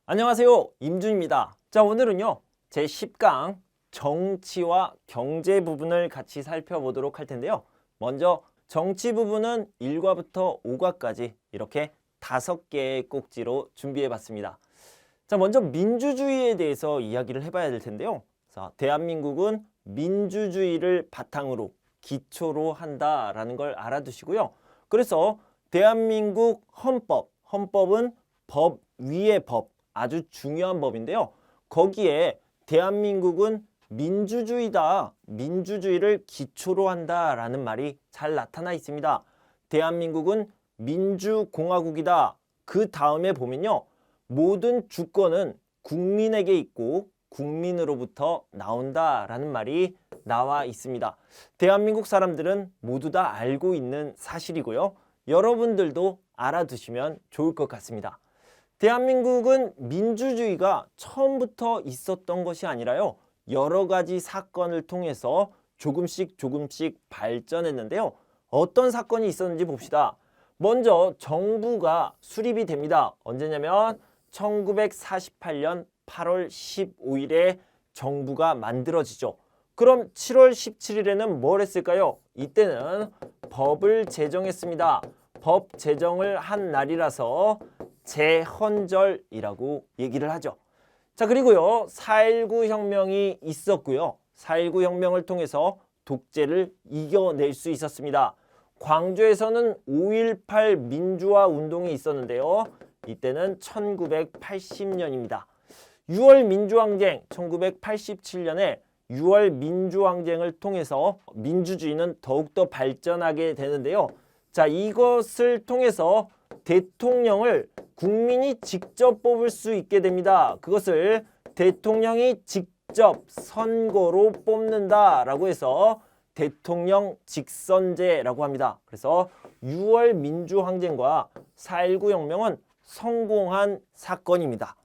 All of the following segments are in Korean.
안녕하세요. 임준입니다. 자, 오늘은요. 제10강 정치와 경제 부분을 같이 살펴보도록 할 텐데요. 먼저 정치 부분은 1과부터 5과까지 이렇게 5개의 꼭지로 준비해 봤습니다. 자, 먼저 민주주의에 대해서 이야기를 해봐야 될 텐데요. 자, 대한민국은 민주주의를 바탕으로 기초로 한다라는 걸 알아두시고요. 그래서 대한민국 헌법은 법 위의 법, 아주 중요한 법인데요. 거기에 대한민국은 민주주의다, 민주주의를 기초로 한다라는 말이 잘 나타나 있습니다. 대한민국은 민주공화국이다. 그 다음에 보면요. 모든 주권은 국민에게 있고 국민으로부터 나온다라는 말이 나와 있습니다. 대한민국 사람들은 모두 다 알고 있는 사실이고요. 여러분들도 알아두시면 좋을 것 같습니다. 대한민국은 민주주의가 처음부터 있었던 것이 아니라요. 여러 가지 사건을 통해서 조금씩 발전했는데요. 어떤 사건이 있었는지 봅시다. 먼저 정부가 수립이 됩니다. 언제냐면 1948년 8월 15일에 정부가 만들어지죠. 그럼 7월 17일에는 뭘 했을까요? 이때는 법을 제정했습니다. 법 제정을 한 날이라서 제헌절이라고 얘기를 하죠. 자, 그리고요. 4.19 혁명이 있었고요. 4.19 혁명을 통해서 독재를 이겨낼 수 있었습니다. 광주에서는 5.18 민주화 운동이 있었는데요. 이때는 1980년입니다. 6월 민주항쟁 1987년에 6월 민주항쟁을 통해서 민주주의는 더욱더 발전하게 되는데요. 자, 이것을 통해서 대통령을 국민이 직접 뽑을 수 있게 됩니다. 그것을 대통령이 직접 선거로 뽑는다라고 해서 대통령 직선제라고 합니다. 그래서 6월 민주항쟁과 4.19 혁명은 성공한 사건입니다.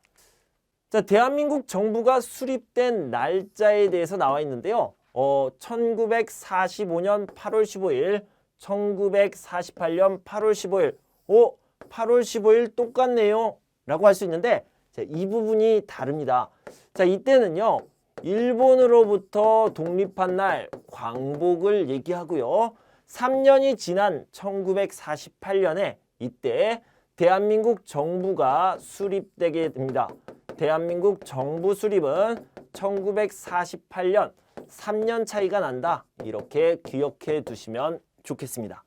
자, 대한민국 정부가 수립된 날짜에 대해서 나와 있는데요. 1945년 8월 15일, 1948년 8월 15일, 8월 15일 똑같네요 라고 할 수 있는데 자, 이 부분이 다릅니다. 자, 이때는요. 일본으로부터 독립한 날 광복을 얘기하고요. 3년이 지난 1948년에 이때 대한민국 정부가 수립되게 됩니다. 대한민국 정부 수립은 1948년 3년 차이가 난다. 이렇게 기억해 두시면 좋겠습니다.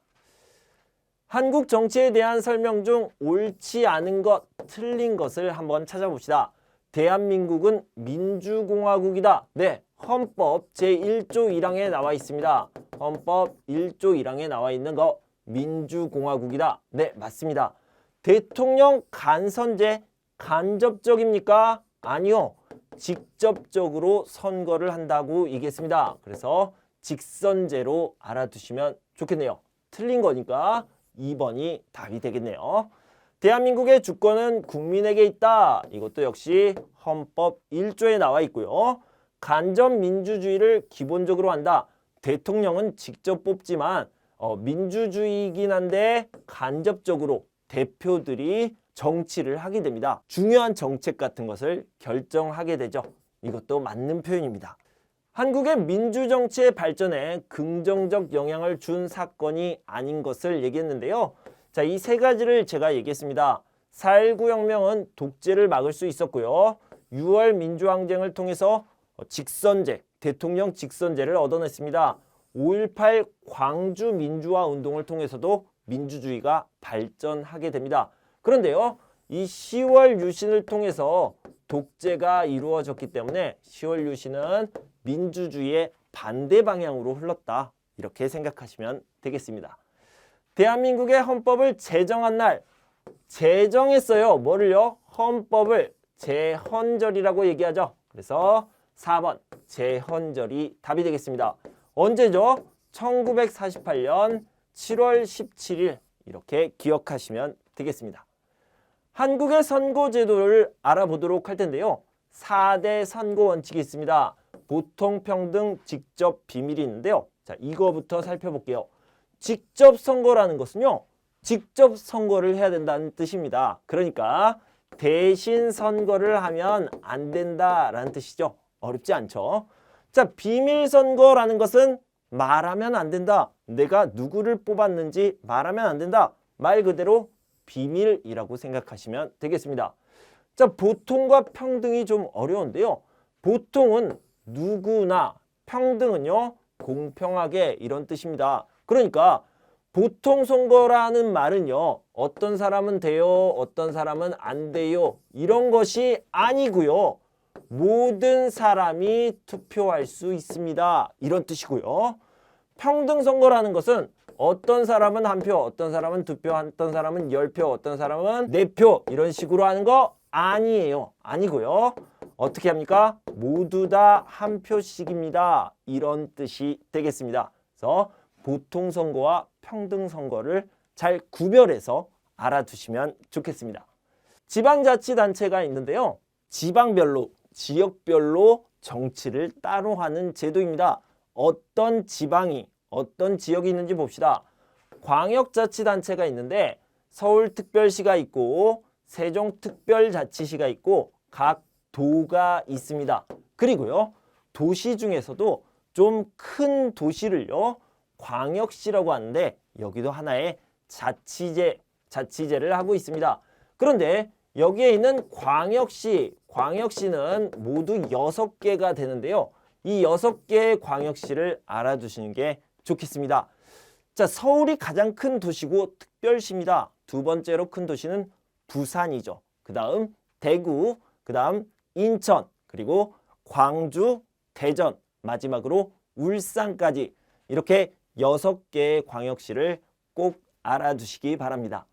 한국 정치에 대한 설명 중 옳지 않은 것, 틀린 것을 한번 찾아봅시다. 대한민국은 민주공화국이다. 네, 헌법 제1조 1항에 나와 있습니다. 헌법 1조 1항에 나와 있는 거 민주공화국이다. 네, 맞습니다. 대통령 간선제 간접적입니까? 아니요. 직접적으로 선거를 한다고 얘기했습니다. 그래서 직선제로 알아두시면 좋겠네요. 틀린 거니까 2번이 답이 되겠네요. 대한민국의 주권은 국민에게 있다. 이것도 역시 헌법 1조에 나와 있고요. 간접 민주주의를 기본적으로 한다. 대통령은 직접 뽑지만 민주주의이긴 한데 간접적으로 대표들이 정치를 하게 됩니다. 중요한 정책 같은 것을 결정하게 되죠. 이것도 맞는 표현입니다. 한국의 민주정치의 발전에 긍정적 영향을 준 사건이 아닌 것을 얘기했는데요. 자, 이 세 가지를 제가 얘기했습니다. 4.19 혁명은 독재를 막을 수 있었고요. 6월 민주항쟁을 통해서 직선제, 대통령 직선제를 얻어냈습니다. 5.18 광주 민주화 운동을 통해서도 민주주의가 발전하게 됩니다. 그런데요, 이 10월 유신을 통해서 독재가 이루어졌기 때문에 10월 유신은 민주주의의 반대 방향으로 흘렀다. 이렇게 생각하시면 되겠습니다. 대한민국의 헌법을 제정한 날, 제정했어요. 뭐를요? 헌법을 제헌절이라고 얘기하죠. 그래서 4번 제헌절이 답이 되겠습니다. 언제죠? 1948년 7월 17일 이렇게 기억하시면 되겠습니다. 한국의 선거제도를 알아보도록 할 텐데요. 4대 선거 원칙이 있습니다. 보통, 평등, 직접, 비밀이 있는데요. 자, 이거부터 살펴볼게요. 직접 선거라는 것은요. 직접 선거를 해야 된다는 뜻입니다. 그러니까 대신 선거를 하면 안 된다라는 뜻이죠. 어렵지 않죠? 자, 비밀 선거라는 것은 말하면 안 된다. 내가 누구를 뽑았는지 말하면 안 된다. 말 그대로 비밀이라고 생각하시면 되겠습니다. 자, 보통과 평등이 좀 어려운데요. 보통은 누구나, 평등은요 공평하게 이런 뜻입니다. 그러니까 보통 선거라는 말은요 어떤 사람은 돼요, 어떤 사람은 안 돼요 이런 것이 아니고요. 모든 사람이 투표할 수 있습니다. 이런 뜻이고요. 평등 선거라는 것은 어떤 사람은 한 표, 어떤 사람은 두 표, 어떤 사람은 10표, 어떤 사람은 4표 이런 식으로 하는 거 아니에요. 아니고요. 어떻게 합니까? 모두 다 한 표씩입니다. 이런 뜻이 되겠습니다. 그래서 보통 선거와 평등 선거를 잘 구별해서 알아두시면 좋겠습니다. 지방자치단체가 있는데요. 지방별로, 지역별로 정치를 따로 하는 제도입니다. 어떤 지방이, 어떤 지역이 있는지 봅시다. 광역자치단체가 있는데 서울특별시가 있고 세종특별자치시가 있고 각 도가 있습니다. 그리고요. 도시 중에서도 좀 큰 도시를요. 광역시라고 하는데 여기도 하나의 자치제를 하고 있습니다. 그런데 여기에 있는 광역시는 모두 6개가 되는데요. 이 6개의 광역시를 알아두시는 게 좋겠습니다. 자, 서울이 가장 큰 도시고 특별시입니다. 두 번째로 큰 도시는 부산이죠. 그 다음 대구, 그 다음 인천, 그리고 광주, 대전, 마지막으로 울산까지 이렇게 6개의 광역시를 꼭 알아두시기 바랍니다.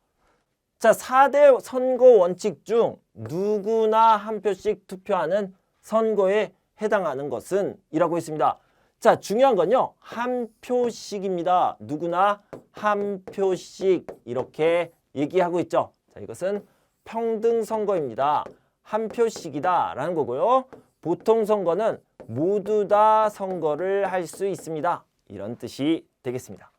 자, 4대 선거 원칙 중 누구나 한 표씩 투표하는 선거에 해당하는 것은 이라고 했습니다. 자, 중요한 건요. 한 표씩입니다. 누구나 한 표씩 이렇게 얘기하고 있죠. 자, 이것은 평등 선거입니다. 한 표씩이다 라는 거고요. 보통 선거는 모두 다 선거를 할 수 있습니다. 이런 뜻이 되겠습니다.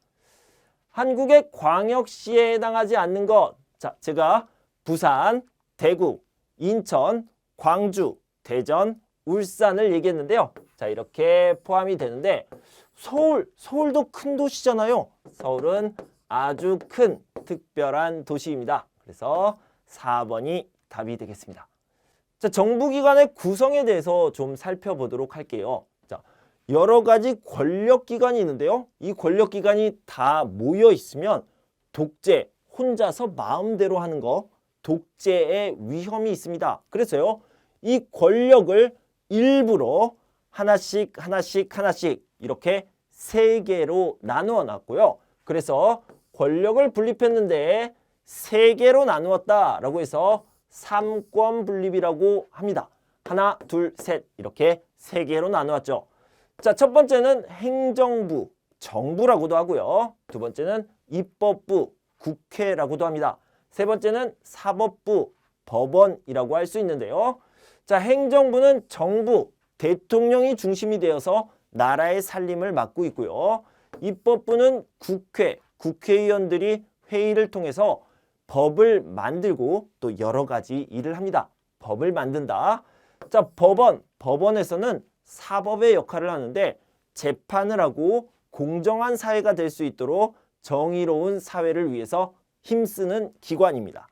한국의 광역시에 해당하지 않는 것. 자, 제가 부산, 대구, 인천, 광주, 대전, 울산을 얘기했는데요. 자, 이렇게 포함이 되는데 서울도 큰 도시잖아요. 서울은 아주 큰 특별한 도시입니다. 그래서 4번이 답이 되겠습니다. 자, 정부기관의 구성에 대해서 좀 살펴보도록 할게요. 자, 여러 가지 권력기관이 있는데요. 이 권력기관이 다 모여 있으면 독재, 혼자서 마음대로 하는 거, 독재의 위험이 있습니다. 그래서요, 이 권력을 일부러 하나씩 이렇게 3개로 나누어 놨고요. 그래서 권력을 분립했는데 3개로 나누었다라고 해서 3권 분립이라고 합니다. 하나, 둘, 셋 이렇게 3개로 나누었죠. 자, 첫 번째는 행정부, 정부라고도 하고요. 두 번째는 입법부, 국회라고도 합니다. 세 번째는 사법부, 법원이라고 할 수 있는데요. 자, 행정부는 정부, 대통령이 중심이 되어서 나라의 살림을 맡고 있고요. 입법부는 국회, 국회의원들이 회의를 통해서 법을 만들고 또 여러 가지 일을 합니다. 법을 만든다. 자, 법원에서는 사법의 역할을 하는데 재판을 하고 공정한 사회가 될 수 있도록 정의로운 사회를 위해서 힘쓰는 기관입니다.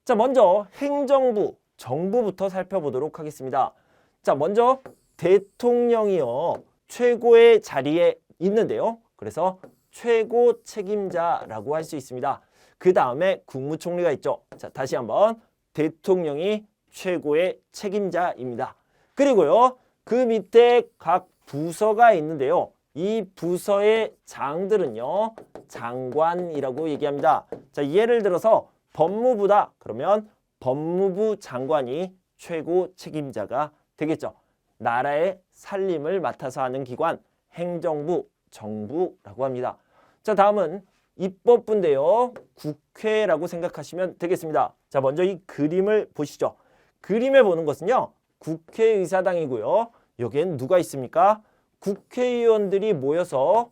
자, 먼저 행정부, 정부부터 살펴보도록 하겠습니다. 자, 먼저 대통령이요. 최고의 자리에 있는데요. 그래서 최고 책임자라고 할 수 있습니다. 그 다음에 국무총리가 있죠. 자, 다시 한번 대통령이 최고의 책임자입니다. 그리고요. 그 밑에 각 부서가 있는데요. 이 부서의 장들은요. 장관이라고 얘기합니다. 자, 예를 들어서 법무부다. 그러면 법무부 장관이 최고 책임자가 되겠죠. 나라의 살림을 맡아서 하는 기관, 행정부, 정부라고 합니다. 자, 다음은 입법부인데요. 국회라고 생각하시면 되겠습니다. 자, 먼저 이 그림을 보시죠. 그림에 보는 것은요. 국회의사당이고요. 여기엔 누가 있습니까? 국회의원들이 모여서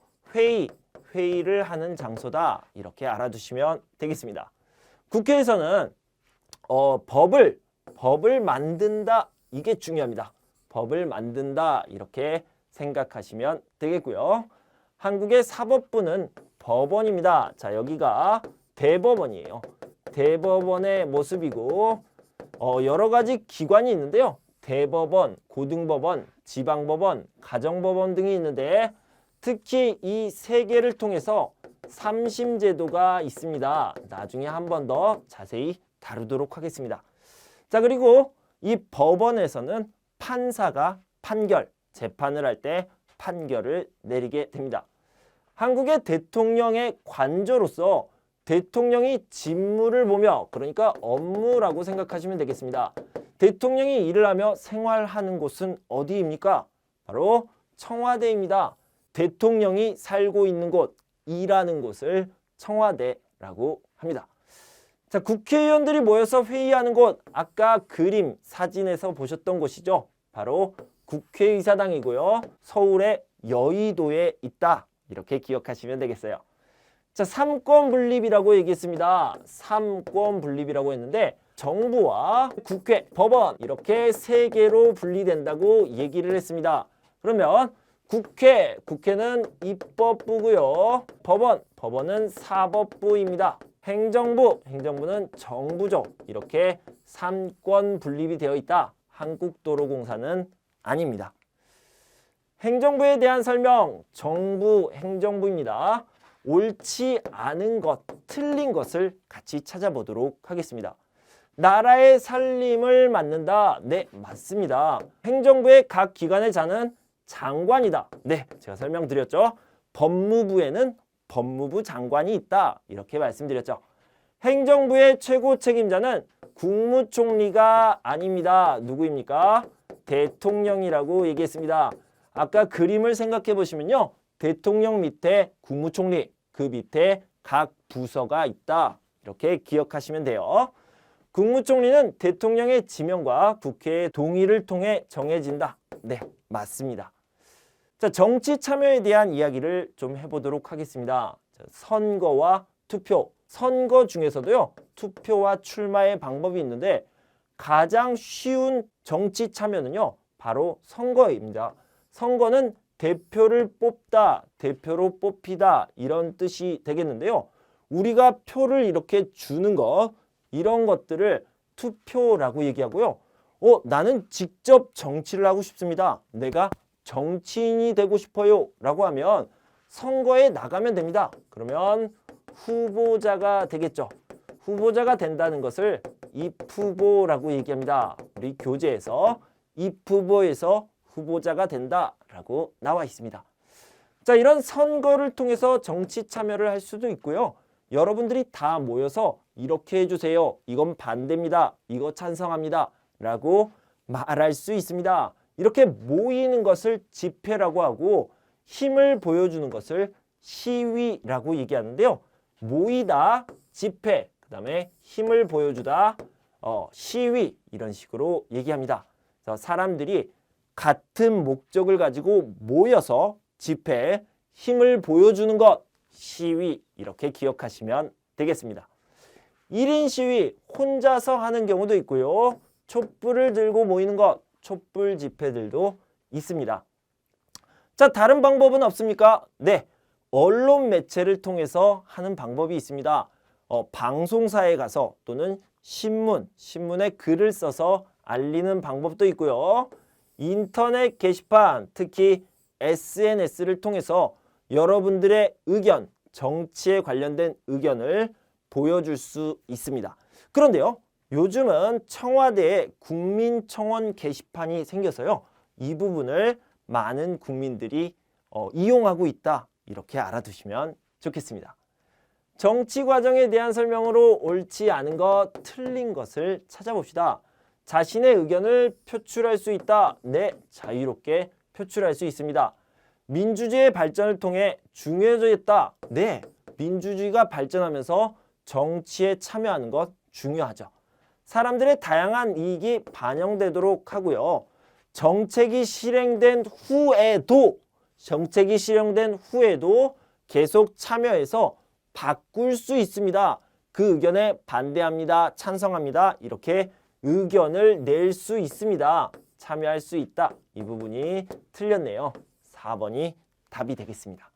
회의를 하는 장소다. 이렇게 알아두시면 되겠습니다. 국회에서는 법을 만든다. 이게 중요합니다. 법을 만든다. 이렇게 생각하시면 되겠고요. 한국의 사법부는 법원입니다. 자, 여기가 대법원이에요. 대법원의 모습이고 여러 가지 기관이 있는데요. 대법원, 고등법원, 지방법원, 가정법원 등이 있는데 특히 이 세 개를 통해서 삼심제도가 있습니다. 나중에 한 번 더 자세히 다루도록 하겠습니다. 자, 그리고 이 법원에서는 판사가 재판을 할 때 판결을 내리게 됩니다. 한국의 대통령의 관저로서 대통령이 직무를 보며, 그러니까 업무라고 생각하시면 되겠습니다. 대통령이 일을 하며 생활하는 곳은 어디입니까? 바로 청와대입니다. 대통령이 살고 있는 곳, 일하는 곳을 청와대라고 합니다. 자, 국회의원들이 모여서 회의하는 곳, 아까 그림, 사진에서 보셨던 곳이죠. 바로 국회의사당이고요. 서울의 여의도에 있다. 이렇게 기억하시면 되겠어요. 자, 삼권 분립이라고 얘기했습니다. 삼권 분립이라고 했는데 정부와 국회, 법원 이렇게 세 개로 분리된다고 얘기를 했습니다. 그러면 국회는 입법부고요. 법원은 사법부입니다. 행정부는 정부죠. 이렇게 삼권 분립이 되어 있다. 한국도로공사는 아닙니다. 행정부에 대한 설명, 정부, 행정부입니다. 옳지 않은 것, 틀린 것을 같이 찾아보도록 하겠습니다. 나라의 살림을 맡는다. 네, 맞습니다. 행정부의 각 기관의 자는 장관이다. 네, 제가 설명드렸죠. 법무부에는 법무부 장관이 있다. 이렇게 말씀드렸죠. 행정부의 최고 책임자는 국무총리가 아닙니다. 누구입니까? 대통령이라고 얘기했습니다. 아까 그림을 생각해 보시면요. 대통령 밑에 국무총리, 그 밑에 각 부서가 있다. 이렇게 기억하시면 돼요. 국무총리는 대통령의 지명과 국회의 동의를 통해 정해진다. 네, 맞습니다. 자, 정치 참여에 대한 이야기를 좀 해보도록 하겠습니다. 자, 선거와 투표. 선거 중에서도요, 투표와 출마의 방법이 있는데 가장 쉬운 정치 참여는요, 바로 선거입니다. 선거는 대표를 뽑다, 대표로 뽑히다 이런 뜻이 되겠는데요. 우리가 표를 이렇게 주는 것, 이런 것들을 투표라고 얘기하고요. 나는 직접 정치를 하고 싶습니다. 내가 정치인이 되고 싶어요 라고 하면 선거에 나가면 됩니다. 그러면 후보자가 되겠죠. 후보자가 된다는 것을 입후보라고 얘기합니다. 우리 교재에서 입후보에서 후보자가 된다라고 나와 있습니다. 자, 이런 선거를 통해서 정치 참여를 할 수도 있고요. 여러분들이 다 모여서 이렇게 해주세요. 이건 반대입니다. 이거 찬성합니다. 라고 말할 수 있습니다. 이렇게 모이는 것을 집회라고 하고 힘을 보여주는 것을 시위라고 얘기하는데요. 모이다, 집회, 그 다음에 힘을 보여주다, 시위 이런 식으로 얘기합니다. 그래서 사람들이 같은 목적을 가지고 모여서 집회, 힘을 보여주는 것, 시위 이렇게 기억하시면 되겠습니다. 1인 시위 혼자서 하는 경우도 있고요. 촛불을 들고 모이는 것, 촛불 집회들도 있습니다. 자, 다른 방법은 없습니까? 네, 언론 매체를 통해서 하는 방법이 있습니다. 방송사에 가서 또는 신문에 글을 써서 알리는 방법도 있고요. 인터넷 게시판, 특히 SNS를 통해서 여러분들의 의견, 정치에 관련된 의견을 보여줄 수 있습니다. 그런데요, 요즘은 청와대에 국민청원 게시판이 생겨서요. 이 부분을 많은 국민들이 이용하고 있다. 이렇게 알아두시면 좋겠습니다. 정치 과정에 대한 설명으로 옳지 않은 것, 틀린 것을 찾아봅시다. 자신의 의견을 표출할 수 있다. 네, 자유롭게 표출할 수 있습니다. 민주주의의 발전을 통해 중요해졌다. 네, 민주주의가 발전하면서 정치에 참여하는 것 중요하죠. 사람들의 다양한 이익이 반영되도록 하고요. 정책이 실행된 후에도 계속 참여해서 바꿀 수 있습니다. 그 의견에 반대합니다, 찬성합니다 이렇게 의견을 낼 수 있습니다. 참여할 수 있다. 이 부분이 틀렸네요. 4번이 답이 되겠습니다.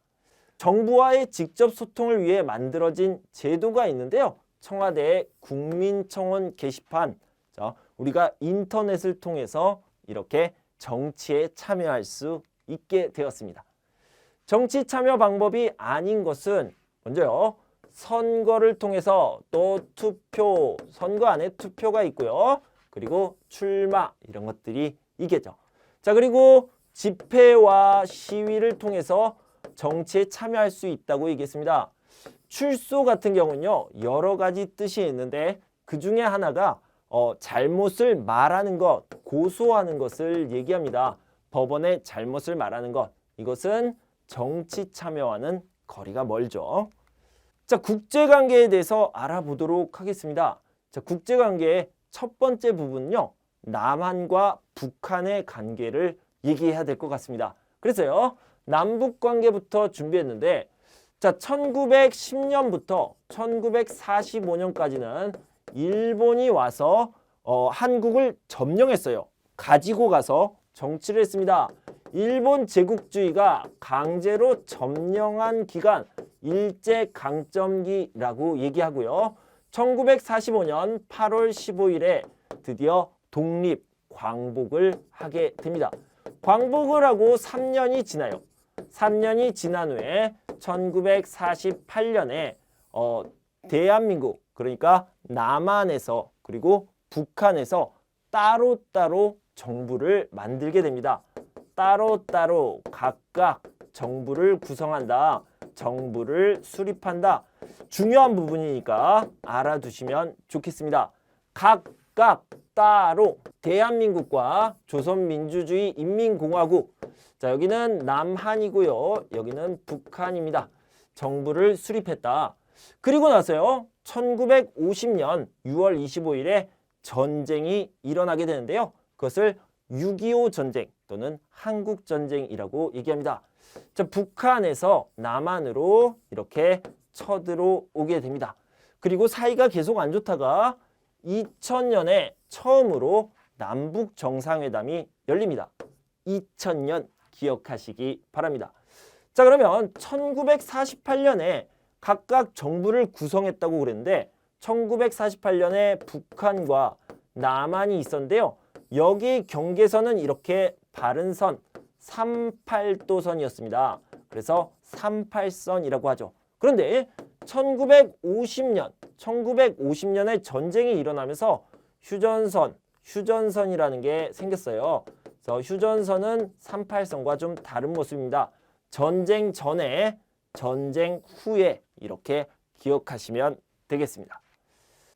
정부와의 직접 소통을 위해 만들어진 제도가 있는데요. 청와대의 국민청원 게시판. 자, 우리가 인터넷을 통해서 이렇게 정치에 참여할 수 있게 되었습니다. 정치 참여 방법이 아닌 것은 먼저요. 선거를 통해서 또 투표, 선거 안에 투표가 있고요. 그리고 출마 이런 것들이 있겠죠. 자, 그리고 집회와 시위를 통해서 정치에 참여할 수 있다고 얘기했습니다. 출소 같은 경우는요. 여러 가지 뜻이 있는데 그 중에 하나가 잘못을 말하는 것, 고소하는 것을 얘기합니다. 법원의 잘못을 말하는 것. 이것은 정치 참여와는 거리가 멀죠. 자, 국제관계에 대해서 알아보도록 하겠습니다. 자, 국제관계의 첫 번째 부분은요. 남한과 북한의 관계를 얘기해야 될 것 같습니다. 그래서요. 남북관계부터 준비했는데 자, 1910년부터 1945년까지는 일본이 와서 한국을 점령했어요. 가지고 가서 정치를 했습니다. 일본 제국주의가 강제로 점령한 기간 일제강점기라고 얘기하고요. 1945년 8월 15일에 드디어 독립 광복을 하게 됩니다. 광복을 하고 3년이 지나요. 3년이 지난 후에 1948년에 대한민국 그러니까 남한에서 그리고 북한에서 따로따로 정부를 만들게 됩니다. 따로따로 각각 정부를 구성한다. 정부를 수립한다. 중요한 부분이니까 알아두시면 좋겠습니다. 각각 따로 대한민국과 조선민주주의 인민공화국 자, 여기는 남한이고요. 여기는 북한입니다. 정부를 수립했다. 그리고 나서요. 1950년 6월 25일에 전쟁이 일어나게 되는데요. 그것을 6.25 전쟁 또는 한국전쟁이라고 얘기합니다. 자, 북한에서 남한으로 이렇게 쳐들어오게 됩니다. 그리고 사이가 계속 안 좋다가 2000년에 처음으로 남북 정상회담이 열립니다. 2000년 기억하시기 바랍니다. 자, 그러면 1948년에 각각 정부를 구성했다고 그랬는데 1948년에 북한과 남한이 있었는데요. 여기 경계선은 이렇게 바른 선 38도선이었습니다. 그래서 38선이라고 하죠. 그런데 1950년에 전쟁이 일어나면서 휴전선이라는 게 생겼어요. 그래서 휴전선은 38선과 좀 다른 모습입니다. 전쟁 전에, 전쟁 후에 이렇게 기억하시면 되겠습니다.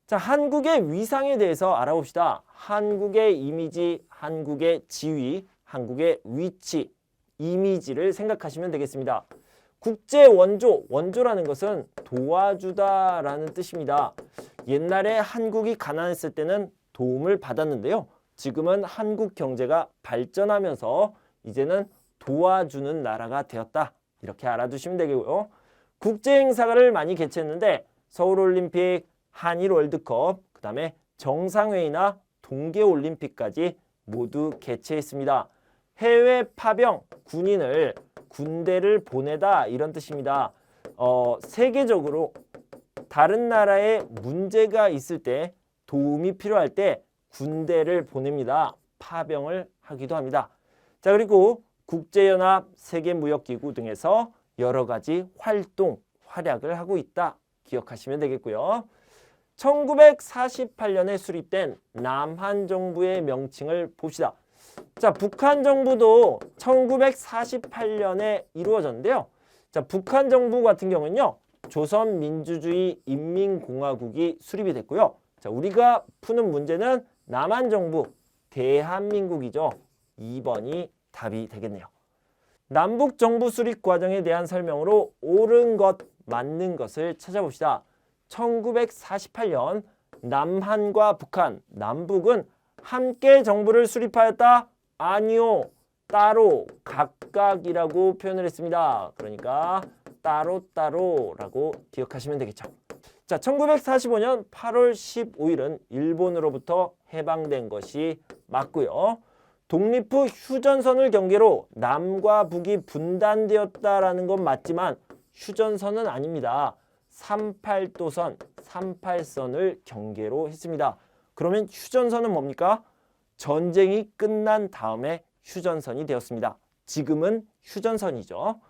자, 한국의 위상에 대해서 알아봅시다. 한국의 이미지, 한국의 지위, 한국의 위치, 이미지를 생각하시면 되겠습니다. 국제 원조, 원조라는 것은 도와주다라는 뜻입니다. 옛날에 한국이 가난했을 때는 도움을 받았는데요. 지금은 한국 경제가 발전하면서 이제는 도와주는 나라가 되었다. 이렇게 알아두시면 되고요. 국제 행사를 많이 개최했는데 서울올림픽, 한일 월드컵, 그 다음에 정상회의나 동계올림픽까지 모두 개최했습니다. 해외 파병, 군인을 군대를 보내다 이런 뜻입니다. 세계적으로 다른 나라에 문제가 있을 때 도움이 필요할 때 군대를 보냅니다. 파병을 하기도 합니다. 자, 그리고 국제연합, 세계무역기구 등에서 여러 가지 활동, 활약을 하고 있다. 기억하시면 되겠고요. 1948년에 수립된 남한 정부의 명칭을 봅시다. 자, 북한 정부도 1948년에 이루어졌는데요. 자, 북한 정부 같은 경우는요. 조선민주주의 인민공화국이 수립이 됐고요. 자, 우리가 푸는 문제는 남한 정부, 대한민국이죠. 2번이 답이 되겠네요. 남북 정부 수립 과정에 대한 설명으로 옳은 것, 맞는 것을 찾아봅시다. 1948년 남한과 북한, 남북은 함께 정부를 수립하였다? 아니요. 따로, 각각이라고 표현을 했습니다. 그러니까 따로따로라고 기억하시면 되겠죠. 자, 1945년 8월 15일은 일본으로부터 해방된 것이 맞고요. 독립 후 휴전선을 경계로 남과 북이 분단되었다라는 건 맞지만 휴전선은 아닙니다. 38도선, 38선을 경계로 했습니다. 그러면 휴전선은 뭡니까? 전쟁이 끝난 다음에 휴전선이 되었습니다. 지금은 휴전선이죠.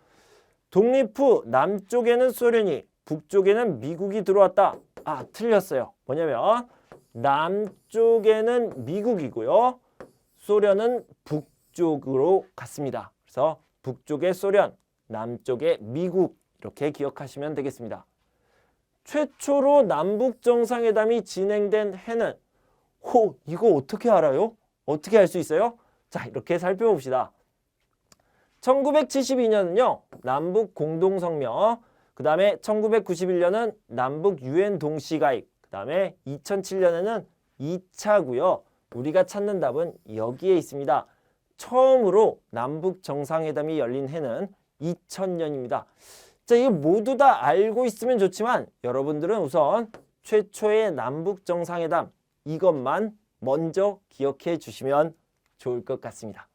독립 후 남쪽에는 소련이, 북쪽에는 미국이 들어왔다. 아, 틀렸어요. 뭐냐면 남쪽에는 미국이고요. 소련은 북쪽으로 갔습니다. 그래서 북쪽에 소련, 남쪽에 미국 이렇게 기억하시면 되겠습니다. 최초로 남북 정상회담이 진행된 해는 이거 어떻게 알아요? 어떻게 알 수 있어요? 자, 이렇게 살펴봅시다. 1972년은요. 남북 공동성명, 그 다음에 1991년은 남북 유엔 동시가입, 그 다음에 2007년에는 2차고요. 우리가 찾는 답은 여기에 있습니다. 처음으로 남북 정상회담이 열린 해는 2000년입니다. 자, 이거 모두 다 알고 있으면 좋지만 여러분들은 우선 최초의 남북 정상회담 이것만 먼저 기억해 주시면 좋을 것 같습니다.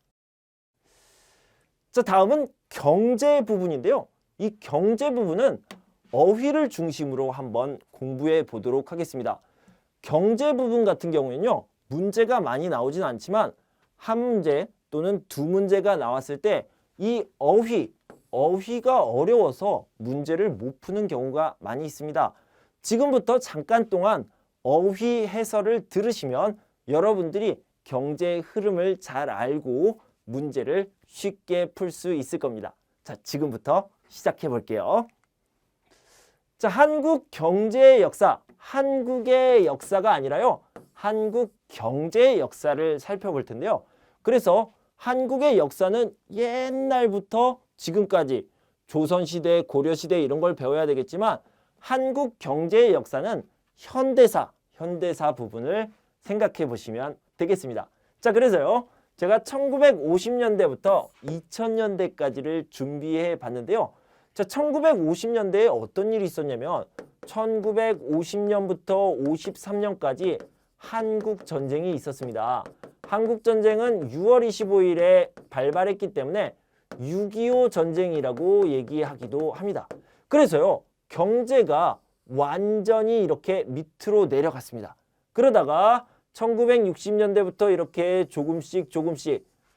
자, 다음은 경제 부분인데요. 이 경제 부분은 어휘를 중심으로 한번 공부해 보도록 하겠습니다. 경제 부분 같은 경우에는요. 문제가 많이 나오진 않지만 한 문제 또는 두 문제가 나왔을 때 이 어휘가 어려워서 문제를 못 푸는 경우가 많이 있습니다. 지금부터 잠깐 동안 어휘 해설을 들으시면 여러분들이 경제의 흐름을 잘 알고 문제를 쉽게 풀 수 있을 겁니다. 자, 지금부터 시작해 볼게요. 자, 한국 경제의 역사, 한국의 역사가 아니라요. 한국 경제의 역사를 살펴볼 텐데요. 그래서 한국의 역사는 옛날부터 지금까지 조선시대, 고려시대 이런 걸 배워야 되겠지만 한국 경제의 역사는 현대사 부분을 생각해 보시면 되겠습니다. 자, 그래서요. 제가 1950년대부터 2000년대까지를 준비해 봤는데요. 자, 1950년대에 어떤 일이 있었냐면 1950년부터 53년까지 한국전쟁이 있었습니다. 한국전쟁은 6월 25일에 발발했기 때문에 6.25 전쟁이라고 얘기하기도 합니다. 그래서요. 경제가 완전히 이렇게 밑으로 내려갔습니다. 그러다가 1960년대부터 이렇게 조금씩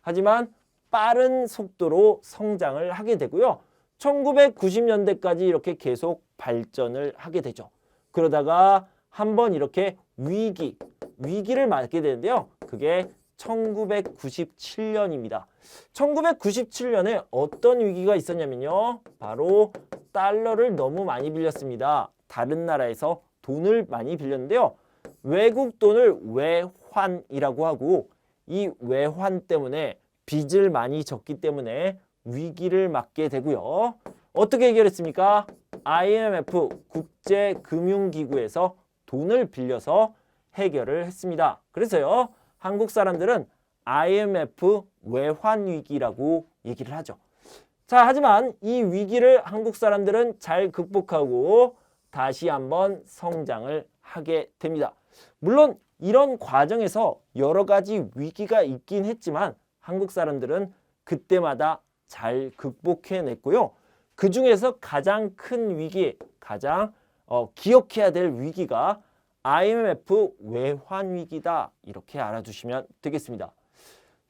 하지만 빠른 속도로 성장을 하게 되고요. 1990년대까지 이렇게 계속 발전을 하게 되죠. 그러다가 한번 이렇게 위기를 맞게 되는데요. 그게 1997년입니다. 1997년에 어떤 위기가 있었냐면요. 바로 달러를 너무 많이 빌렸습니다. 다른 나라에서 돈을 많이 빌렸는데요. 외국 돈을 외환이라고 하고 이 외환 때문에 빚을 많이 졌기 때문에 위기를 맞게 되고요. 어떻게 해결했습니까? IMF 국제금융기구에서 돈을 빌려서 해결을 했습니다. 그래서요. 한국 사람들은 IMF 외환위기라고 얘기를 하죠. 자, 하지만 이 위기를 한국 사람들은 잘 극복하고 다시 한번 성장을 하게 됩니다. 물론 이런 과정에서 여러 가지 위기가 있긴 했지만 한국 사람들은 그때마다 잘 극복해냈고요. 그 중에서 가장 큰 위기, 가장 기억해야 될 위기가 IMF 외환위기다. 이렇게 알아두시면 되겠습니다.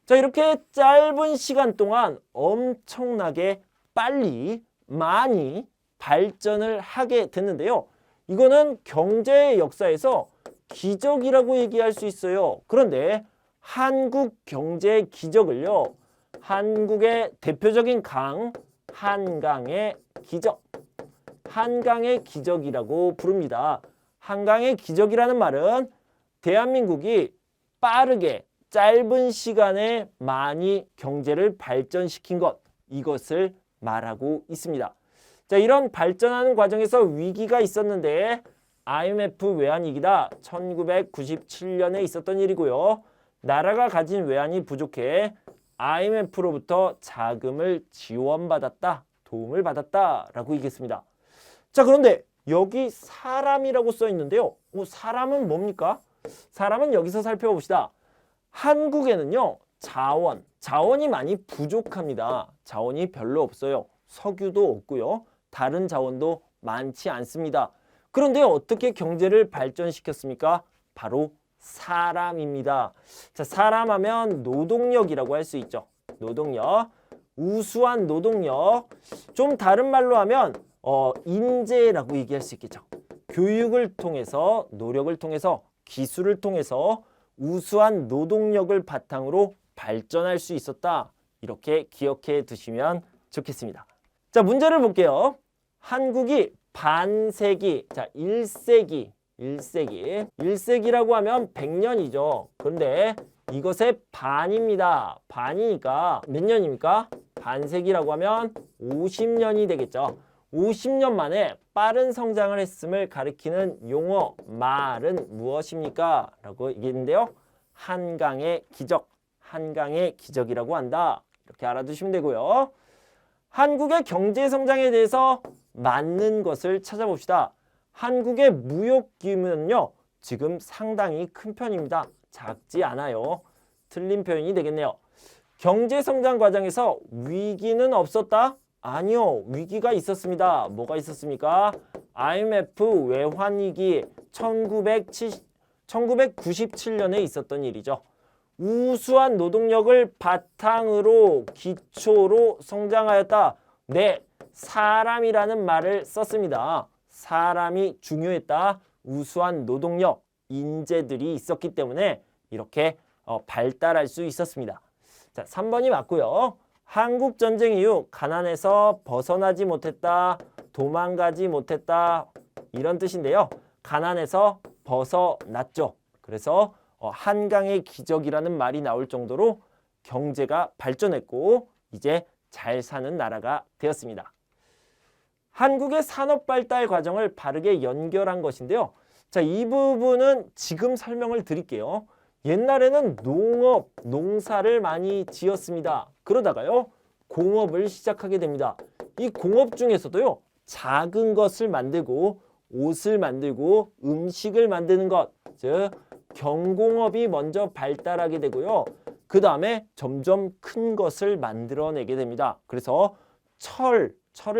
자, 이렇게 짧은 시간 동안 엄청나게 빨리 많이 발전을 하게 됐는데요. 이거는 경제의 역사에서 기적이라고 얘기할 수 있어요. 그런데 한국 경제의 기적을요. 한국의 대표적인 강, 한강의 기적. 한강의 기적이라고 부릅니다. 한강의 기적이라는 말은 대한민국이 빠르게 짧은 시간에 많이 경제를 발전시킨 것, 이것을 말하고 있습니다. 자, 이런 발전하는 과정에서 위기가 있었는데 IMF 외환위기다. 1997년에 있었던 일이고요. 나라가 가진 외환이 부족해 IMF로부터 자금을 지원받았다, 도움을 받았다라고 얘기했습니다. 자, 그런데 여기 사람이라고 써 있는데요. 사람은 뭡니까? 사람은 여기서 살펴봅시다. 한국에는요, 자원이 많이 부족합니다. 자원이 별로 없어요. 석유도 없고요. 다른 자원도 많지 않습니다. 그런데 어떻게 경제를 발전시켰습니까? 바로 사람입니다. 자, 사람 하면 노동력이라고 할 수 있죠. 노동력, 우수한 노동력. 좀 다른 말로 하면 인재라고 얘기할 수 있겠죠. 교육을 통해서, 노력을 통해서, 기술을 통해서 우수한 노동력을 바탕으로 발전할 수 있었다. 이렇게 기억해 두시면 좋겠습니다. 자, 문제를 볼게요. 한국이 반세기, 자, 1세기라고 하면 100년이죠. 그런데 이것의 반입니다. 반이니까 몇 년입니까? 반세기라고 하면 50년이 되겠죠. 50년 만에 빠른 성장을 했음을 가리키는 용어, 말은 무엇입니까? 라고 얘기했는데요. 한강의 기적이라고 한다. 이렇게 알아두시면 되고요. 한국의 경제 성장에 대해서 맞는 것을 찾아봅시다. 한국의 무역 규모는요, 지금 상당히 큰 편입니다. 작지 않아요. 틀린 표현이 되겠네요. 경제 성장 과정에서 위기는 없었다? 아니요, 위기가 있었습니다. 뭐가 있었습니까? IMF 외환위기 1997년에 있었던 일이죠. 우수한 노동력을 바탕으로 기초로 성장하였다. 네, 사람이라는 말을 썼습니다. 사람이 중요했다. 우수한 노동력, 인재들이 있었기 때문에 이렇게 발달할 수 있었습니다. 자, 3번이 맞고요. 한국 전쟁 이후 가난에서 벗어나지 못했다, 도망가지 못했다 이런 뜻인데요. 가난에서 벗어났죠. 그래서 한강의 기적이라는 말이 나올 정도로 경제가 발전했고 이제 잘 사는 나라가 되었습니다. 한국의 산업 발달 과정을 바르게 연결한 것인데요. 자, 이 부분은 지금 설명을 드릴게요. 옛날에는 농사를 많이 지었습니다. 그러다가요, 공업을 시작하게 됩니다. 이 공업 중에서도요, 작은 것을 만들고 옷을 만들고 음식을 만드는 것, 즉 경공업이 먼저 발달하게 되고요. 그 다음에 점점 큰 것을 만들어내게 됩니다. 그래서 철을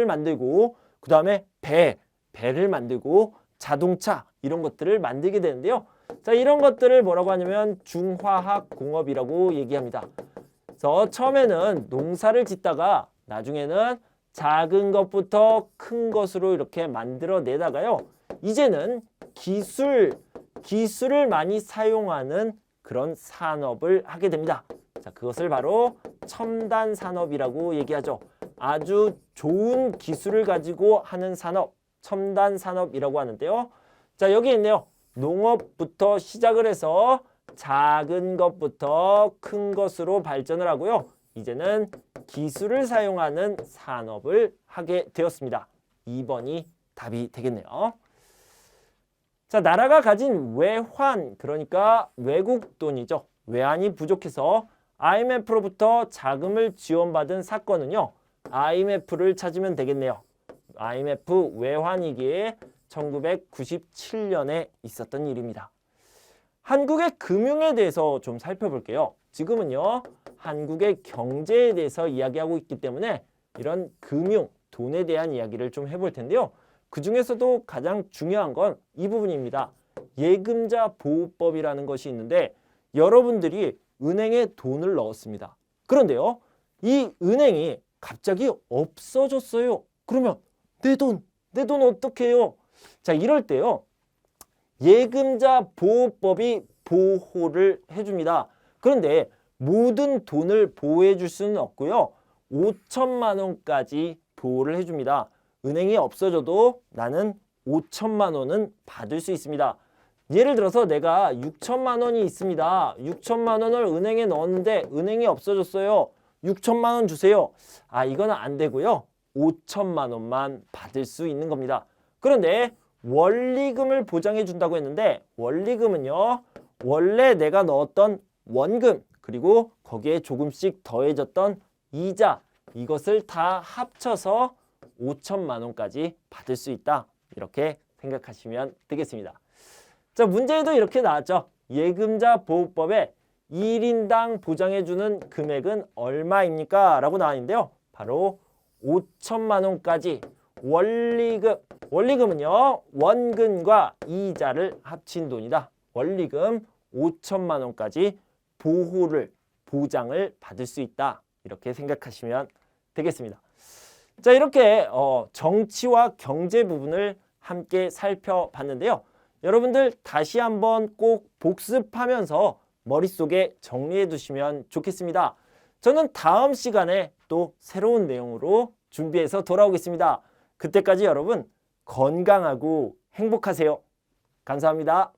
만들고 그 다음에 배를 만들고 자동차 이런 것들을 만들게 되는데요. 자, 이런 것들을 뭐라고 하냐면 중화학 공업이라고 얘기합니다. 그래서 처음에는 농사를 짓다가 나중에는 작은 것부터 큰 것으로 이렇게 만들어내다가요. 이제는 기술을 많이 사용하는 그런 산업을 하게 됩니다. 자, 그것을 바로 첨단 산업이라고 얘기하죠. 아주 좋은 기술을 가지고 하는 산업, 첨단 산업이라고 하는데요. 자, 여기 있네요. 농업부터 시작을 해서 작은 것부터 큰 것으로 발전을 하고요. 이제는 기술을 사용하는 산업을 하게 되었습니다. 2번이 답이 되겠네요. 자, 나라가 가진 외환, 그러니까 외국 돈이죠. 외환이 부족해서 IMF로부터 자금을 지원받은 사건은요. IMF를 찾으면 되겠네요. IMF 외환위기에 1997년에 있었던 일입니다. 한국의 금융에 대해서 좀 살펴볼게요. 지금은요, 한국의 경제에 대해서 이야기하고 있기 때문에 이런 금융, 돈에 대한 이야기를 좀 해볼 텐데요. 그 중에서도 가장 중요한 건 이 부분입니다. 예금자 보호법이라는 것이 있는데 여러분들이 은행에 돈을 넣었습니다. 그런데요, 이 은행이 갑자기 없어졌어요. 그러면 내 돈 어떻게 해요? 자, 이럴 때요, 예금자 보호법이 보호를 해줍니다. 그런데 모든 돈을 보호해 줄 수는 없고요. 5천만 원까지 보호를 해줍니다. 은행이 없어져도 나는 5천만 원은 받을 수 있습니다. 예를 들어서 내가 6천만 원이 있습니다. 6천만 원을 은행에 넣었는데 은행이 없어졌어요. 6천만 원 주세요. 아, 이거는 안 되고요. 5천만 원만 받을 수 있는 겁니다. 그런데 원리금을 보장해 준다고 했는데 원리금은요, 원래 내가 넣었던 원금 그리고 거기에 조금씩 더해졌던 이자, 이것을 다 합쳐서 5천만 원까지 받을 수 있다. 이렇게 생각하시면 되겠습니다. 자, 문제에도 이렇게 나왔죠. 예금자 보호법에 1인당 보장해주는 금액은 얼마입니까? 라고 나왔는데요. 바로 5천만 원까지 원리금은요. 원금과 이자를 합친 돈이다. 원리금 5천만 원까지 보장을 받을 수 있다. 이렇게 생각하시면 되겠습니다. 자, 이렇게 정치와 경제 부분을 함께 살펴봤는데요. 여러분들 다시 한번 꼭 복습하면서 머릿속에 정리해 두시면 좋겠습니다. 저는 다음 시간에 또 새로운 내용으로 준비해서 돌아오겠습니다. 그때까지 여러분 건강하고 행복하세요. 감사합니다.